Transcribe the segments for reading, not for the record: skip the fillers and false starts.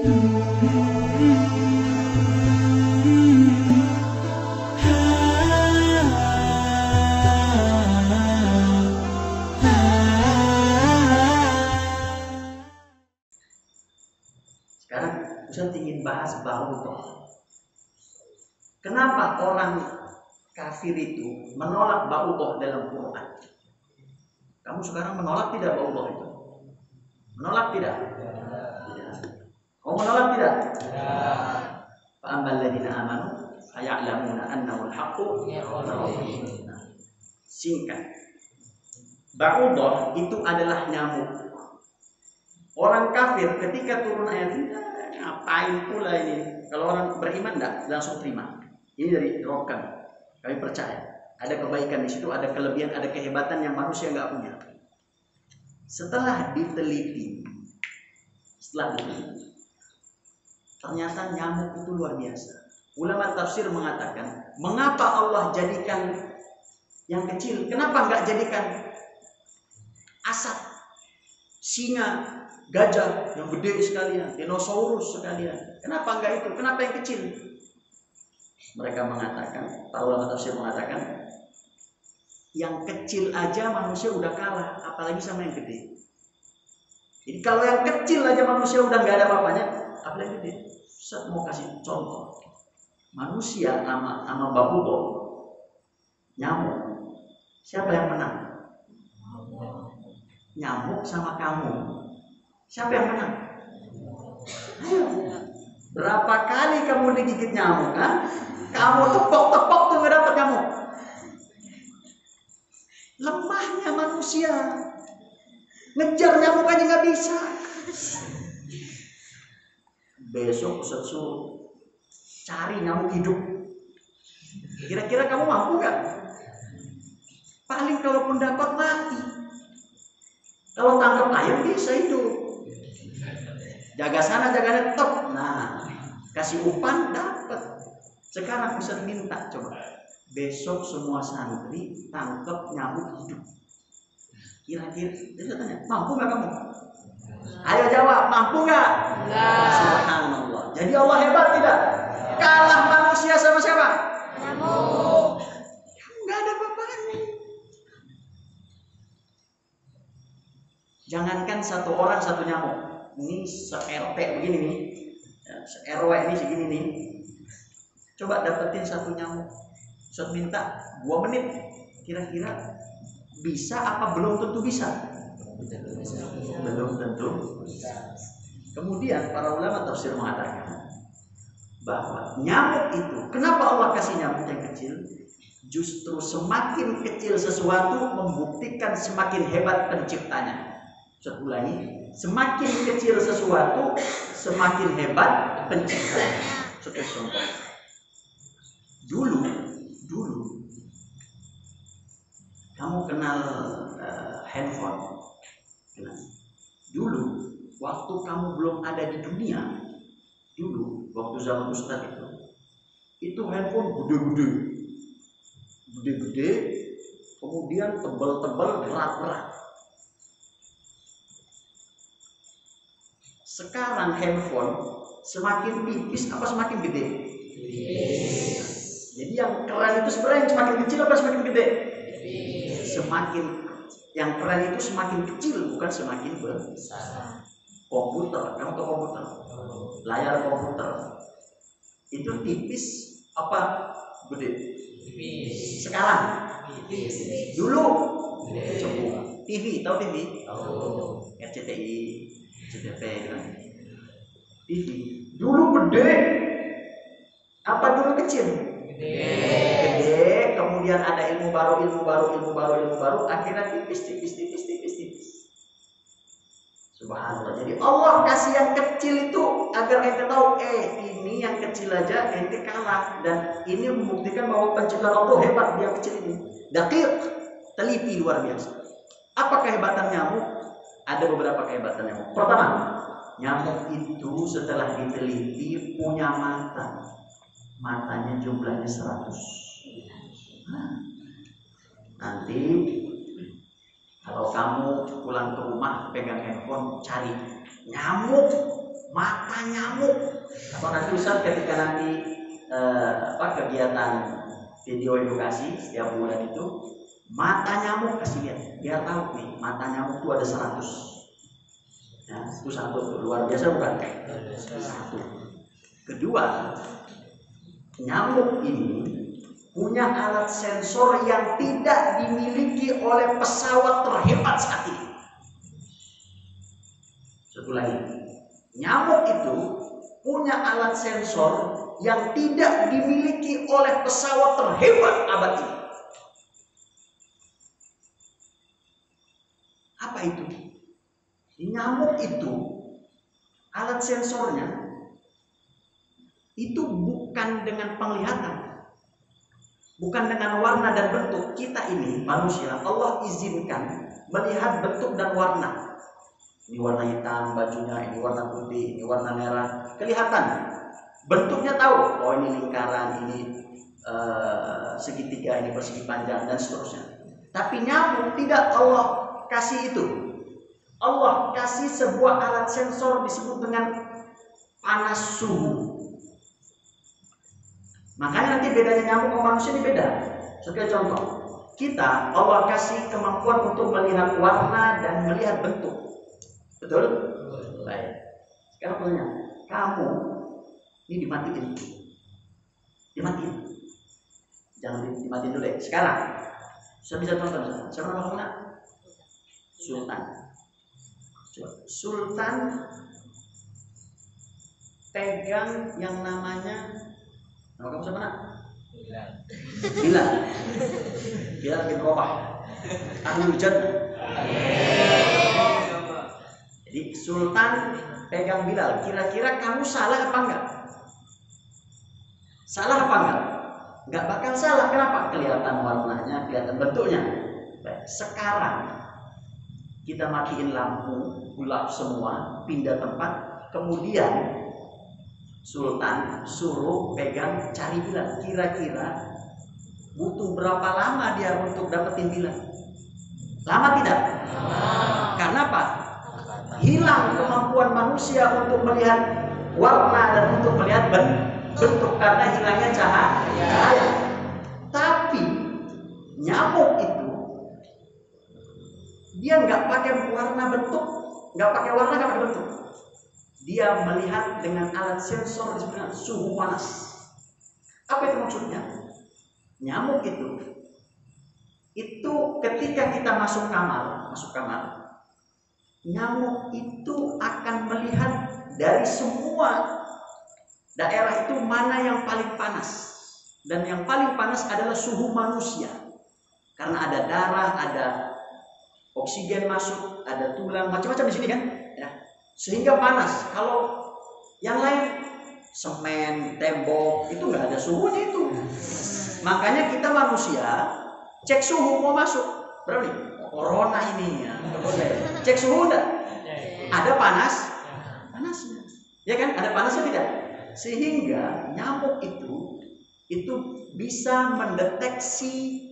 Sekarang Ustaz ingin bahas ba'udah. Kenapa orang kafir itu menolak ba'udah dalam Quran? Kamu sekarang menolak tidak ba'udah itu? Menolak tidak? Tidak. Kamu menolak tidak? Tidak. Fa'ammal ladzina amanu faya'lamuna annahu al-haqqu min rabbihim. Singkat. Ba'udah itu adalah nyamuk. Orang kafir ketika turun ayat ini, ngapain pula ini? Kalau orang beriman enggak langsung terima. Ini dari Rob kami percaya. Ada kebaikan di situ, ada kelebihan, ada kehebatan yang manusia enggak punya. Setelah diteliti, ternyata nyamuk itu luar biasa. Ulama tafsir mengatakan, mengapa Allah jadikan yang kecil? Kenapa enggak jadikan asap, singa, gajah yang gede sekalian, dinosaurus sekalian? Kenapa enggak itu? Kenapa yang kecil? Mereka mengatakan, para ulama tafsir mengatakan, yang kecil aja manusia udah kalah, apalagi sama yang gede. Jadi kalau yang kecil aja manusia udah nggak ada apa-apanya, apalagi gede. Saya mau kasih contoh. Manusia sama ba'udah, nyamuk. Siapa yang menang? Nyamuk sama kamu. Siapa yang menang? Ayo. Berapa kali kamu digigit nyamuk, kan? Kamu tepok-tepok tuh nggak dapat nyamuk. Lemahnya manusia, ngejar nyamuk aja nggak bisa. Besok Ustaz suruh cari nyamuk hidup. Kira-kira kamu mampu gak? Paling kalaupun dapat mati. Kalau tangkap ayam bisa hidup. Jaga sana, jaga tetap. Nah, kasih umpan dapat. Sekarang bisa minta coba. Besok semua santri tangkap nyamuk hidup. Kira-kira, saya tanya, mampu nggak kamu? Ayo jawab, mampu nggak? Subhanallah. Jadi Allah hebat tidak? Kalah manusia sama siapa? Nyamuk. Nggak ada apa-apanya. Jangankan satu orang satu nyamuk. Ini se-RT begini nih, se-RW ini segini nih. Coba dapetin satu nyamuk. Ustaz minta 2 menit. Kira-kira bisa apa belum tentu bisa? Belum tentu bisa. Kemudian para ulama tafsir mengatakan bahwa nyamuk itu, kenapa Allah kasih nyamuk yang kecil? Justru semakin kecil sesuatu membuktikan semakin hebat penciptanya. Saya ulangi, semakin kecil sesuatu semakin hebat penciptanya. Seperti contoh, dulu kamu kenal handphone? Kenal? Dulu waktu kamu belum ada di dunia, dulu waktu zaman Ustaz itu handphone gede-gede, kemudian tebal-tebal, berat-berat. Sekarang handphone semakin tipis apa semakin gede? Jadi yang keren itu sebenarnya semakin kecil apa semakin gede? Semakin yang keren itu semakin kecil, bukan semakin besar. Komputer, kamu tahu komputer? Layar komputer itu tipis apa gede? Tipis. Sekarang? Tipis. Dulu? Coba. TV, tahu TV? Tahu. RCTI, CTV, kan? TV. Dulu gede. Apa dulu kecil? Gede. Kemudian ada ilmu baru, akhirnya tipis. Subhanallah. Jadi Allah kasih yang kecil itu agar ente tahu, ini yang kecil aja ente kalah, dan ini membuktikan bahwa penciptaan Allah hebat. Dia kecil ini, daqiq, teliti, luar biasa. Apa kehebatan nyamuk? Ada beberapa kehebatan nyamuk. Pertama, nyamuk itu setelah diteliti punya mata. Matanya jumlahnya 100. Nanti kalau kamu pulang ke rumah pegang handphone, cari nyamuk mata nyamuk. Atau nanti Ustaz ketika nanti kegiatan video edukasi setiap bulan itu, mata nyamuk kasih lihat, biar tahu nih mata nyamuk itu ada 100. Ya, itu satu, luar biasa bukan? Satu. Kedua, nyamuk ini punya alat sensor yang tidak dimiliki oleh pesawat terhebat saat ini. Satu lagi, nyamuk itu punya alat sensor yang tidak dimiliki oleh pesawat terhebat abad ini. Apa itu? Nyamuk itu alat sensornya itu bukan dengan penglihatan, bukan dengan warna dan bentuk. Kita ini manusia, Allah izinkan melihat bentuk dan warna. Ini warna hitam bajunya, ini warna putih, ini warna merah, kelihatan. Bentuknya tahu, oh ini lingkaran, ini segitiga, ini persegi panjang dan seterusnya. Tapi nyamuk tidak Allah kasih itu. Allah kasih sebuah alat sensor disebut dengan panas suhu. Makanya nanti bedanya nyamuk sama manusia ini beda. Sebagai contoh, kita Allah kasih kemampuan untuk melihat warna dan melihat bentuk. Betul? Baik. Sekarang tanya, kamu ini dimatiin. Dimatiin. Jangan dimatiin dulu deh. Sekarang, saya bisa tonton. Siapa nama kamu nak? Sultan. Sultan pegang yang namanya, nama kamu siapa nak? Bilal. Bilal bin Rabah. Ahlul Jannah. Jadi Sultan pegang Bilal. Kira-kira kamu salah apa enggak? Salah apa enggak? Enggak bakal salah. Kenapa? Kelihatan warnanya, kelihatan bentuknya. Baik. Sekarang kita matiin lampu, gelap semua, pindah tempat, kemudian Sultan suruh pegang cari Bilal. Kira-kira butuh berapa lama dia untuk dapetin Bilal? Lama tidak? Karena apa? Hilang kemampuan manusia untuk melihat warna dan untuk melihat bentuk karena hilangnya cahaya. Tapi nyamuk itu dia nggak pakai warna bentuk, nggak pakai warna, nggak pakai bentuk. Dia melihat dengan alat sensor disebut suhu panas. Apa itu maksudnya? Nyamuk itu ketika kita masuk kamar, nyamuk itu akan melihat dari semua daerah itu mana yang paling panas. Dan yang paling panas adalah suhu manusia. Karena ada darah, ada oksigen masuk, ada tulang, macam-macam di sini kan, ya. Sehingga panas. Kalau yang lain semen, tembok, itu nggak ada suhunya itu. Makanya kita manusia cek suhu mau masuk, berapa nih? Corona ini ya. Cek suhu enggak? Ada panasnya. Ya kan? Ada panasnya tidak? Sehingga nyamuk itu bisa mendeteksi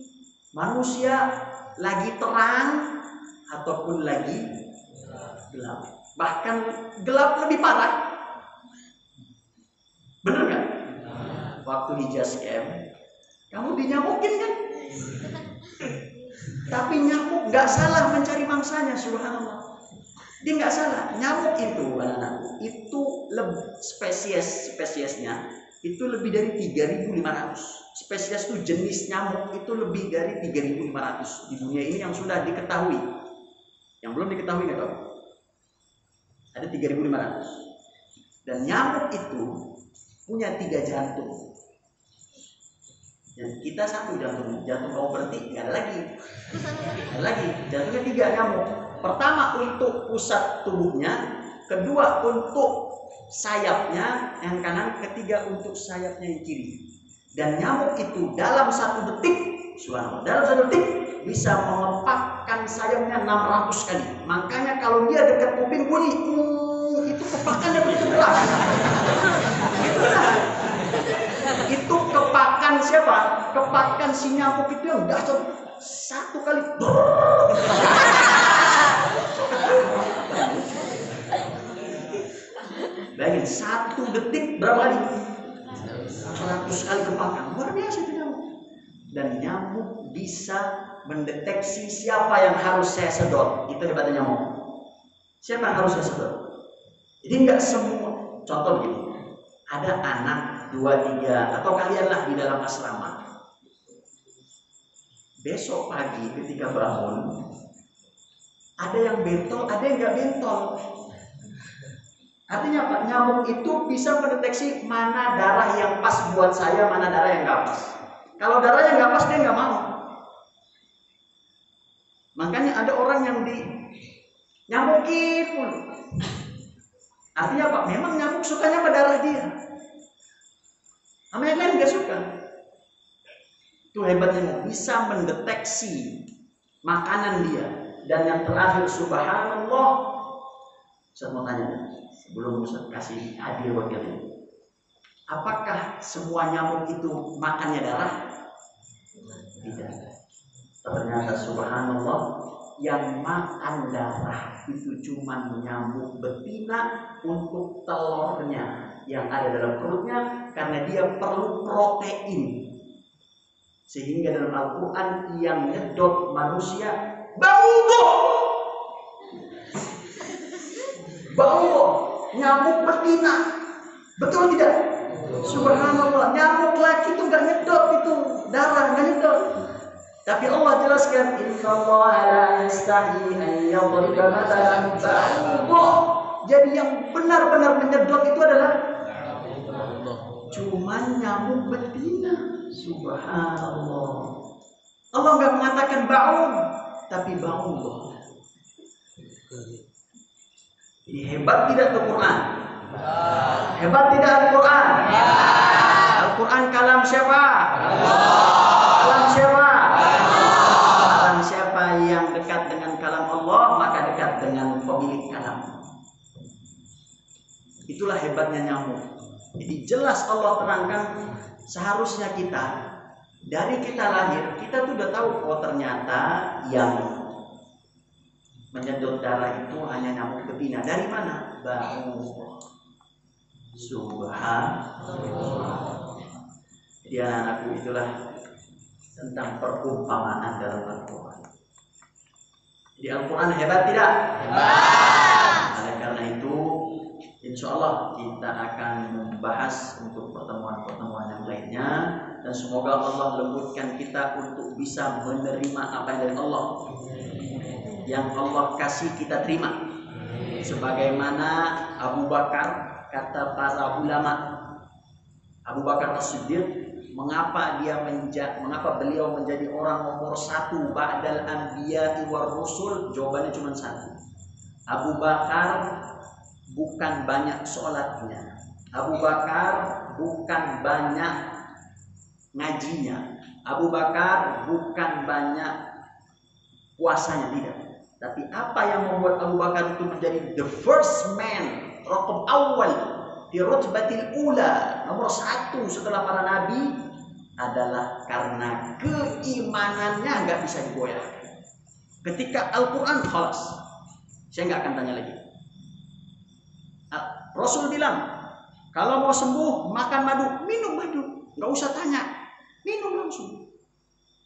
manusia lagi terang ataupun lagi gelap. Bahkan gelap lebih parah. Bener nggak? Waktu Hijaz camp, kamu dinyamukin kan? Tapi nyamuk nggak salah mencari mangsanya, subhanallah. Dia nggak salah. Nyamuk itu, anak-anakku, itu spesiesnya itu lebih dari 3.500. Spesies itu jenis nyamuk itu lebih dari 3.500 di dunia ini yang sudah diketahui. Yang belum diketahui nggak tahu. Ada 3.500. Dan nyamuk itu punya 3 jantung. Dan kita 1 jantung kamu berhenti, nggak ada lagi. Jantungnya 3 nyamuk. Pertama untuk pusat tubuhnya, kedua untuk sayapnya yang kanan, ketiga untuk sayapnya yang kiri. Dan nyamuk itu dalam 1 detik, subhanallah, dalam 1 detik bisa mengepakkan sayapnya 600 kali. Makanya kalau dia dekat kuping bunyi, itu kepakannya begitu keras. Itu kepakan siapa? Kepakan si nyamuk itu yang dahsyat. 1 kali. Bayangin 1 detik berapa kali? 100 kali kemakan. Luar biasa itu nyamuk. Dan nyamuk bisa mendeteksi siapa yang harus saya sedot. Itu hebatnya nyamuk. Siapa yang harus saya sedot? Jadi nggak semua. Contoh begini, ada anak 2, 3 atau kalianlah di dalam asrama. Besok pagi ketika bangun, ada yang bentol, ada yang nggak bentol. Artinya apa? Nyamuk itu bisa mendeteksi mana darah yang pas buat saya, mana darah yang nggak pas. Kalau darah yang nggak pas dia nggak mau. Makanya ada orang yang nyamukin pun. Artinya apa? Memang nyamuk sukanya pada darah dia. Sama yang lain nggak suka. Itu hebatnya nyamuk, bisa mendeteksi makanan dia. Dan yang terakhir, subhanallah, saya mau tanya sebelum Ustaz kasih hadiah buat kalian, apakah semua nyamuk itu makannya darah? Tidak. Ternyata subhanallah, yang makan darah itu cuma nyamuk betina untuk telurnya yang ada dalam perutnya, karena dia perlu protein. Sehingga dalam Al-Quran yang nyedot manusia bau, nyamuk betina, betul tidak? Subhanallah, nyamuk laki itu nggak nyedot itu darah, nggak nyedot. Tapi Allah jelaskan, innallaha la yastahi an yadriba mathalan ba'udah. Jadi yang benar-benar menyedot itu adalah cuman nyamuk betina. Subhanallah. Allah nggak mengatakan ba'un, tapi ba'udah. Ini hebat tidak Al-Quran? Hebat tidak Al-Quran? Al-Quran kalam siapa? Kalam siapa? Kalam siapa yang dekat dengan kalam Allah, maka dekat dengan pemilik kalam. Itulah hebatnya nyamuk. Jadi jelas Allah terangkan, seharusnya kita dari kita lahir, kita tuh udah tahu, oh ternyata yang menyedot darah itu hanya nyamuk betina. Dari mana? Bau. Subhanallah. Jadi anak-anakku, itulah tentang perumpamaan dalam Al-Quran. Jadi Al-Quran hebat tidak? Hebat. Oleh karena itu, insya Allah kita akan membahas untuk pertemuan-pertemuan yang lainnya. Dan semoga Allah lembutkan kita untuk bisa menerima apa yang dari Allah. Yang Allah kasih kita terima. Sebagaimana Abu Bakar, kata para ulama, Abu Bakar As-Siddiq, mengapa beliau menjadi orang nomor 1 ba'dal anbiya'i war rusul? Jawabannya cuma 1. Abu Bakar bukan banyak sholatnya, Abu Bakar bukan banyak ngajinya, Abu Bakar bukan banyak puasanya, tidak. Tapi apa yang membuat Abu Bakar itu menjadi the first man, raqam awal di rutbatil ula, nomor 1 setelah para nabi, adalah karena keimanannya nggak bisa digoyahkan. Ketika Al-Quran khalas, saya nggak akan tanya lagi. Rasul bilang, kalau mau sembuh makan madu, minum madu, nggak usah tanya, minum langsung.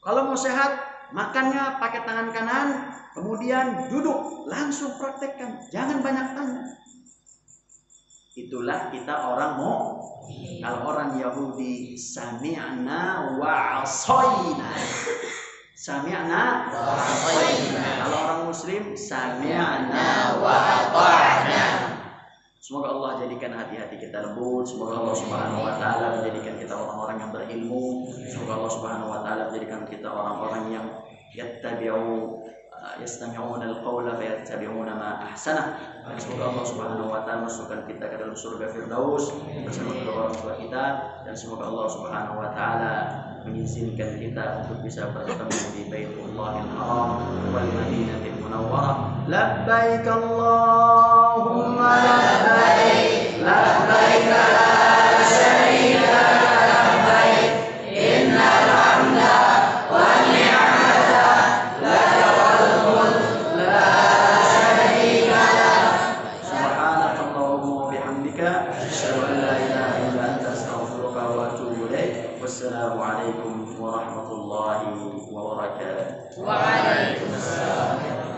Kalau mau sehat, makannya pakai tangan kanan, kemudian duduk, langsung praktekkan, jangan banyak tanya. Itulah kita orang mau. Kalau orang Yahudi, sami'na wa 'asayna. Sami'na wa 'asayna. Kalau orang Muslim, sami'na wa ata'na. Semoga Allah jadikan hati-hati kita lembut. Semoga Allah Subhanahu wa taala menjadikan kita orang-orang yang berilmu. Semoga Allah Subhanahu wa taala menjadikan kita orang-orang yang yastami'una al-qawla fayattabi'una ma ahsanah. Dan semoga Allah Subhanahu wa taala masukkan kita ke dalam surga Firdaus bersama kedua orang tua kita, dan semoga Allah Subhanahu wa taala mengizinkan kita untuk bisa bertemu di Baitullahil Haram wal Madinatil Munawwarah. Labbaik Allahumma labbaik, labbaik la syarika lak, labbaik, innal hamda wan ni'mata laka wal mulk la syarika lak. Subhanakallahumma wa bihamdika Wassalamualaikum warahmatullahi wabarakatuh. Waalaikumsalam.